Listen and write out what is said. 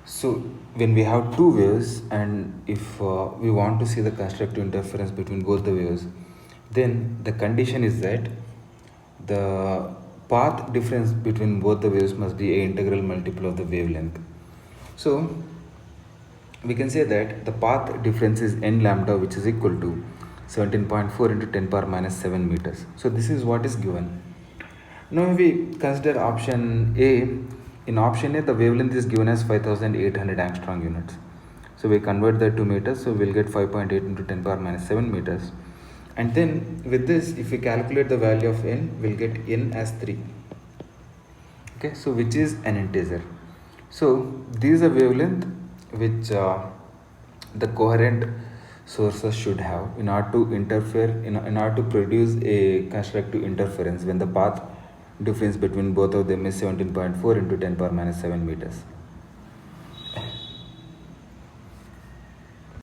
So when we have two waves, and if we want to see the constructive interference between both the waves, then the condition is that the path difference between both the waves must be a integral multiple of the wavelength. So we can say that the path difference is n lambda, which is equal to 17.4 into 10 power minus 7 meters. So this is what is given. Now if we consider option A, in option A the wavelength is given as 5800 angstrom units. So we convert that to meters, so we'll get 5.8 into 10 power minus 7 meters. And then with this, if we calculate the value of n, we'll get n as 3. Okay, so which is an integer. So this is a wavelength which the coherent sources should have in order to interfere, in order to produce a constructive interference when the path difference between both of them is 17.4 into 10 power minus 7 meters.